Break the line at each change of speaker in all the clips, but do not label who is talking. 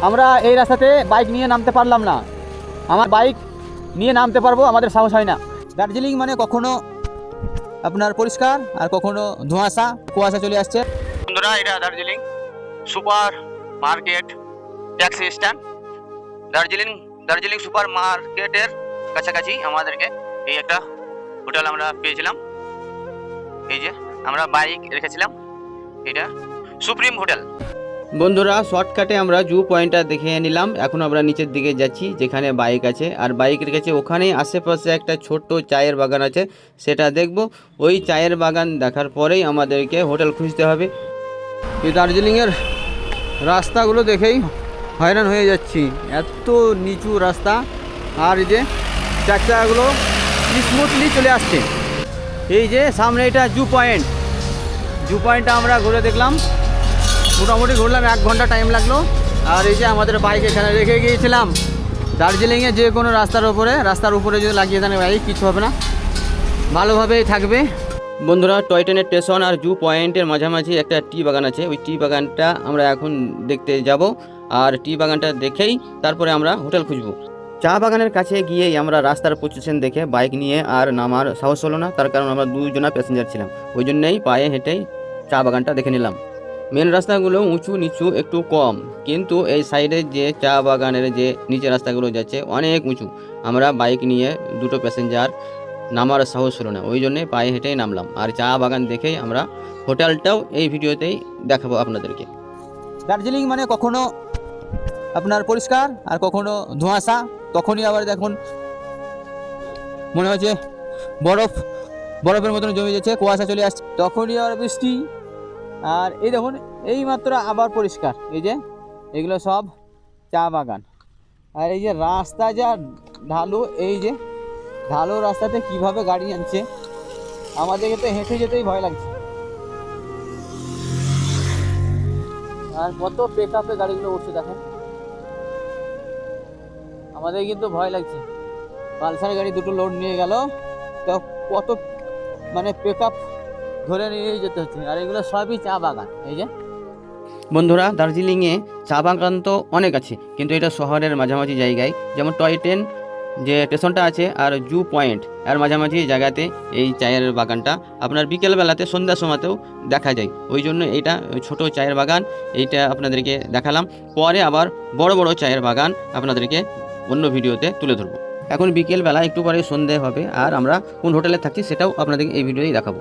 আমরা এই রাস্তাতে বাইক নিয়ে নামতে পারলাম না। আমার বাইক নিয়ে নামতে পারবো, আমাদের সাহস হয় না। দার্জিলিং মানে কখনো আপনার পরিষ্কার আর কখনো ধোঁয়াশা কুয়াশা চলে আসছে। বন্ধুরা, এটা Darjeeling super market taxi stand. Darjeeling super মার্কেটের কাছাকাছি আমাদেরকে এই একটা হোটেল আমরা পেয়েছিলাম। এই যে আমরা বাইক রেখেছিলাম, এটা সুপ্রিম হোটেল। বন্ধুরা, শর্টকাটে আমরা জু পয়েন্টটা দেখে নিলাম। এখন আমরা নিচের দিকে যাচ্ছি যেখানে বাইক আছে, আর বাইক রেখেছে ওখানেই আশেপাশে একটা ছোট্ট চায়ের বাগান আছে, সেটা দেখব। ওই চায়ের বাগান দেখার পরেই আমাদেরকে হোটেল খুঁজতে হবে। এই দার্জিলিংয়ের রাস্তাগুলো দেখেই হয়রান হয়ে যাচ্ছি, এত নিচু রাস্তা। আর এই যে চার চাকাগুলো স্মুথলি চলে আসছে। এই যে সামনে এটা জু পয়েন্টটা আমরা ঘুরে দেখলাম, মোটামুটি ঘুরলাম, 1 ঘন্টা টাইম লাগলো। আর এই যে আমাদের বাইক এখানে রেখে গিয়েছিলাম। দার্জিলিংয়ে যে কোনো রাস্তার উপরে যদি লাগিয়ে দেন বাইক, কিছু হবে না, ভালোভাবেই থাকবে। বন্ধুরা, টয় ট্রেনের স্টেশন আর জু পয়েন্টের মাঝামাঝি একটা টি বাগান আছে, ওই টি বাগানটা আমরা এখন দেখতে যাব। আর টি বাগানটা দেখেই তারপরে আমরা হোটেল খুঁজবো। চা বাগানের কাছে গিয়েই আমরা রাস্তার পজিশন দেখে বাইক নিয়ে আর নামার সাহস হলো না, তার কারণ আমরা 2 জনা প্যাসেঞ্জার ছিলাম। ওই জন্যেই পায়ে হেঁটেই চা বাগানটা দেখে নিলাম। মেন রাস্তাগুলো উঁচু নিচু একটু কম, কিন্তু এই সাইডে যে চা বাগানের যে নিচে রাস্তাগুলো যাচ্ছে অনেক উঁচু। আমরা বাইক নিয়ে 2টো প্যাসেঞ্জার নামার সাহস হলো না, ওই জন্যে পায়ে হেঁটেই নামলাম। আর চা বাগান দেখেই আমরা হোটেলটাও এই ভিডিওতেই দেখাবো আপনাদেরকে। দার্জিলিং মানে কখনো আপনার পরিষ্কার আর কখনো ধোঁয়াশা, তখনই আবার দেখুন মনে হচ্ছে বরফের মতন জমে যাচ্ছে, কুয়াশা চলে আসছে, তখনই আবার বৃষ্টি। আর এই দেখুন এই মাত্র আবার পরিষ্কার। এই যে এগুলো সব চা বাগান। আর এই যে রাস্তা যা ঢালু, এই যে ঢালু রাস্তাতে কিভাবে গাড়ি আনছে, আমাদেরকে তো হেঁটে যেতেই ভয় লাগছে। আর কত পেকআপে গাড়িগুলো উঠছে দেখেন, আমাদের কিন্তু ভয় লাগছে। পালসার গাড়ি 2টো লোড নিয়ে গেল, তো কত মানে পেকআপ ধরে নিয়ে যেতে হচ্ছে। আর এগুলো সবই চা বাগান। এই যে বন্ধুরা, দার্জিলিংয়ে চা বাগান তো অনেক আছে, কিন্তু এটা শহরের মাঝামাঝি জায়গায়, যেমন টয় ট্রেন যে স্টেশনটা আছে আর জু পয়েন্ট এর মাঝামাঝি জায়গাতে এই চায়ের বাগানটা আপনার বিকেলবেলাতে সন্ধ্যার সময়তেও দেখা যায়। ওই জন্য এইটা ছোট চায়ের বাগান, এইটা আপনাদেরকে দেখালাম। পরে আবার বড় বড় চায়ের বাগান আপনাদেরকে অন্য ভিডিওতে তুলে ধরবো। এখন বিকেলবেলা একটু পরে সন্ধে হবে, আর আমরা কোন হোটেলে থাকছি সেটাও আপনাদেরকে এই ভিডিওতেই দেখাবো।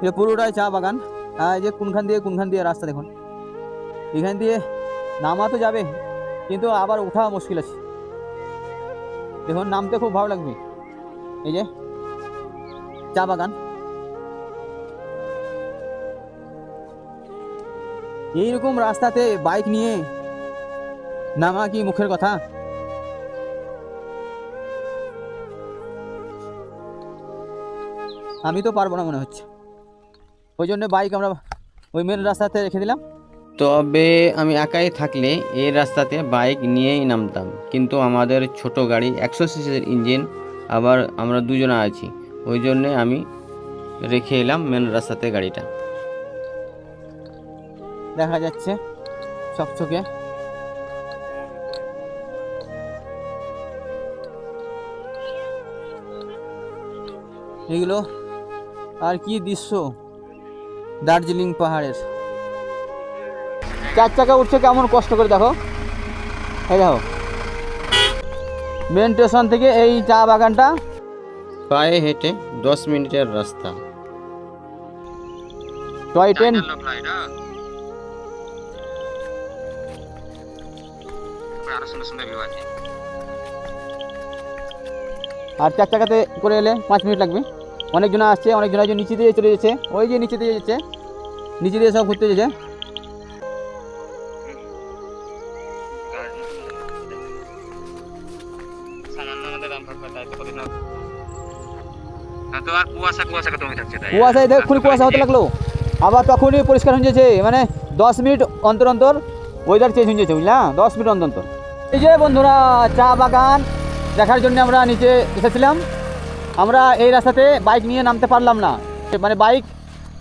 এটা পুরোটাই চা বাগান। এই যে কোনখান দিয়ে রাস্তা দেখুন, এখান দিয়ে নামা তো যাবে, কিন্তু আবার ওঠা মুশকিল আছে। দেখুন নামতে খুব ভালো লাগবে। এই যে চা বাগান, এইরকম রাস্তাতে বাইক নিয়ে নামা কি মুখের কথা? আমি তো পারবো না মনে হচ্ছে, ওই জন্য বাইক আমরা ওই মেন রাস্তাতে রেখে দিলাম। তবে আমি একাই থাকলে এই রাস্তাতে বাইক নিয়েই নামতাম, কিন্তু আমাদের ছোট গাড়ি 100 সিসির ইঞ্জিন, আবার আমরা 2 জনা আছি, ওই জন্যে আমি রেখে এলাম মেন রাস্তাতে গাড়িটা। দেখা যাচ্ছে চকচকে। এগুলো আর কি দৃশ্য দার্জিলিং পাহাড়ের। 4 চাকা উঠছে কেমন কষ্ট করে, দেখো। এই দেখো মেন স্টেশন থেকে এই চা বাগানটা পায়ে হেঁটে 10 মিনিটের রাস্তা। টয় ট্রেন আর 4 চাকাতে করে এলে 5 মিনিট লাগবে। অনেকজন আসছে, অনেকজন আছে নিচে দিয়ে চলে যাচ্ছে, ওই যে নিচে দিয়ে যাচ্ছে, নিচে দিয়ে সব ঘুরতে যাচ্ছে। কুয়াশায় দেখুন কুয়াশা হতে লাগলো, আবার তখনই পরিষ্কার হয়ে যাচ্ছে। মানে 10 মিনিট অন্তর অন্তর ওয়েদার চেঞ্জ হয়ে যাচ্ছে, বুঝলা, 10 মিনিট অন্তর অন্তর। এই যে বন্ধুরা, চা বাগান দেখার জন্য আমরা নিচে এসেছিলাম। আমরা এই রাস্তাতে বাইক নিয়ে নামতে পারলাম না, মানে বাইক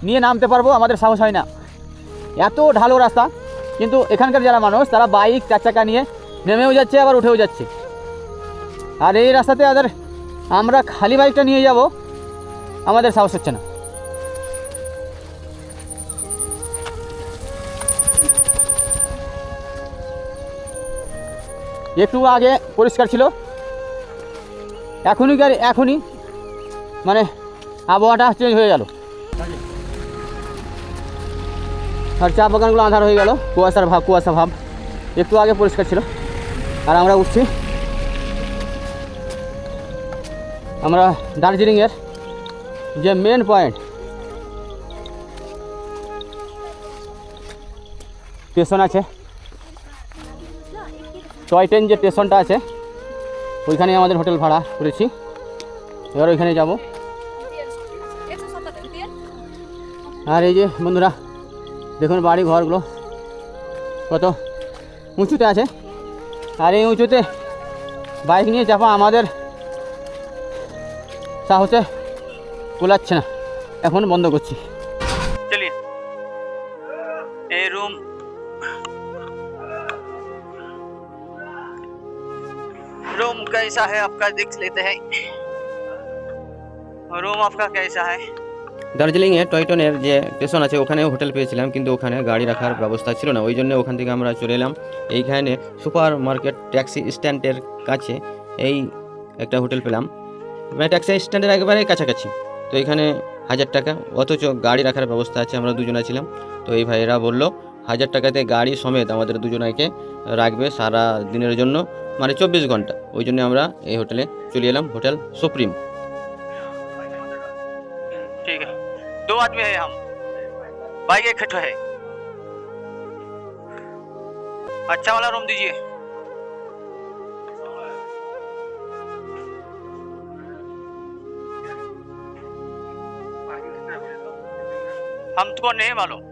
নিয়ে নামতে পারবো আমাদের সাহস হয় না, এত ঢালু রাস্তা। কিন্তু এখানকার যারা মানুষ তারা বাইক 4 চাকা নিয়ে নেমেও যাচ্ছে আবার উঠেও যাচ্ছে। আর এই রাস্তাতে আমরা খালি বাইকটা নিয়ে যাব, আমাদের সাহস হচ্ছে না। একটু আগে পরিষ্কার ছিল, এখনই মানে আবহাওয়াটা চেঞ্জ হয়ে গেল, আর চা বাগানগুলো আঁধার হয়ে গেল, কুয়াশা ভাব। একটু আগে পরিষ্কার ছিল। আর আমরা উঠছি, আমরা দার্জিলিংয়ের যে মেন পয়েন্ট স্টেশন আছে, টয় ট্রেন যে স্টেশনটা আছে ওইখানে আমাদের হোটেল ভাড়া করেছি। এবার ওইখানে যাব। আর এই যে বন্ধুরা দেখুন বাড়ি ঘরগুলো কত উঁচুতে আছে, আর এই উঁচুতে বাইক নিয়ে চাপা আমাদের সাহসে কুলাচ্ছে না, এখন বন্ধ করছি। চলিয়ে এই रूम कैसा है आपका देख लेते हैं। रूम आपका कैसा है? দার্জিলিংয়ে টয়টনের যে স্টেশন আছে ওখানে হোটেল পেয়েছিলাম, কিন্তু ওখানে গাড়ি রাখার ব্যবস্থা ছিল না। ওই জন্য ওখান থেকে আমরা চলে এলাম এইখানে সুপার মার্কেট ট্যাক্সি স্ট্যান্ডের কাছে এই একটা হোটেল পেলাম, মানে ট্যাক্সি স্ট্যান্ডের একেবারে কাছাকাছি। তো এখানে 1000 টাকা, অথচ গাড়ি রাখার ব্যবস্থা আছে। আমরা দুজনে ছিলাম, তো এই ভাইয়েরা বললো 1000 টাকাতে গাড়ি সমেত আমাদের দুজনাকে রাখবে সারা দিনের জন্য, মানে 24 ঘন্টা। ওই জন্য আমরা এই হোটেলে চলে এলাম, হোটেল সুপ্রিম। ঠিক আছে, 2 आदमी है हम, बाइक इकट्ठा है। अच्छा वाला रूम दीजिए। हमको नहीं मालूम।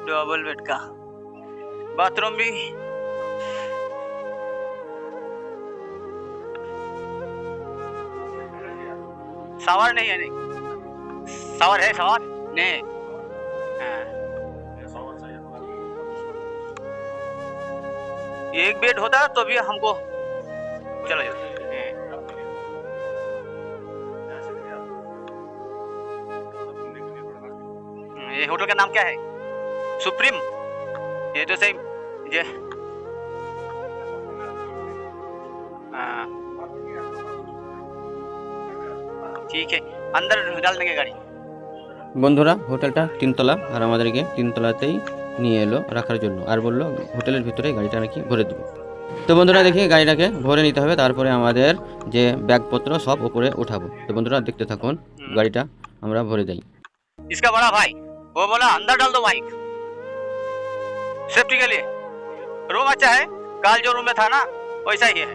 डबल बेड का बाथरूम भी, शावर नहीं है, नहीं शावर है, शावर नहीं। एक बेड होता तो भी हमको चलो जाता। ये होटल का नाम क्या है? सुप्रीम। ये तो सही ये ठीक है, अंदर डाल देंगे गाड़ी। বন্ধুরা হোটেলটা 3 তলা, আর আমাদেরকে 3 তলাতেই নিয়ে এলো রাখার জন্য, আর বললো হোটেলের ভিতরে গাড়িটা নাকি ভরে দেবে। তো বন্ধুরা দেখি গাড়িটাকে ভরে নিতে হবে, তারপরে আমাদের যে ব্যাগপত্র সব উপরে উঠাবো। তো বন্ধুরা দেখতে থাকুন, গাড়িটা আমরা ভরে দেই। इसका बड़ा भाई वो बोला अंदर डाल दो बाइक, सेफ्टी के लिए। रूम अच्छा है, कल जो रूम में था ना वैसा ही है।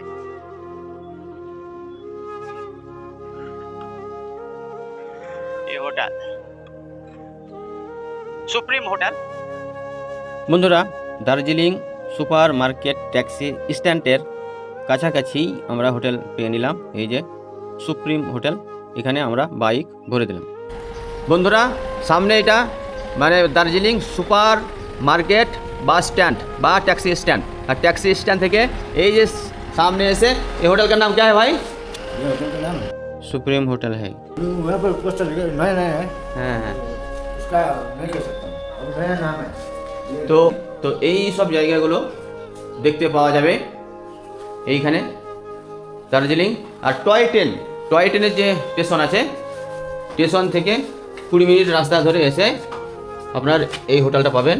ये होटल সুপ্রিম হোটেল। বন্ধুরা দার্জিলিং সুপার মার্কেট ট্যাক্সি স্ট্যান্ডের কাছাকাছি আমরা হোটেল পেয়ে নিলাম, এই যে সুপ্রিম হোটেল। এখানে আমরা বাইক ভরে দিলাম। বন্ধুরা সামনে এটা মানে Darjeeling super market bus stand বা टैक्सी स्टैंड, और टैक्सी स्टैंड থেকে এই যে सामने ऐसे ये होटल का नाम क्या है भाई?
ये होटल का नाम
सुप्रीम होटल है।
वहाँ पर पोस्टर नया है।
हाँ,
इसका नहीं कह सकता, अब नया नाम है।
তো এই সব জায়গাগুলো দেখতে পাওয়া যাবে এইখানে দার্জিলিং। আর টয় ট্রেনের যে স্টেশন আছে, স্টেশন থেকে 20 মিনিট রাস্তা ধরে এসে আপনার এই হোটেলটা পাবেন,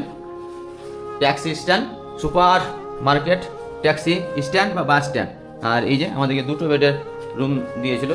taxi stand super market taxi stand বা বাস স্ট্যান্ড। আর এই যে আমাদেরকে 2 বেডের রুম দিয়েছিল।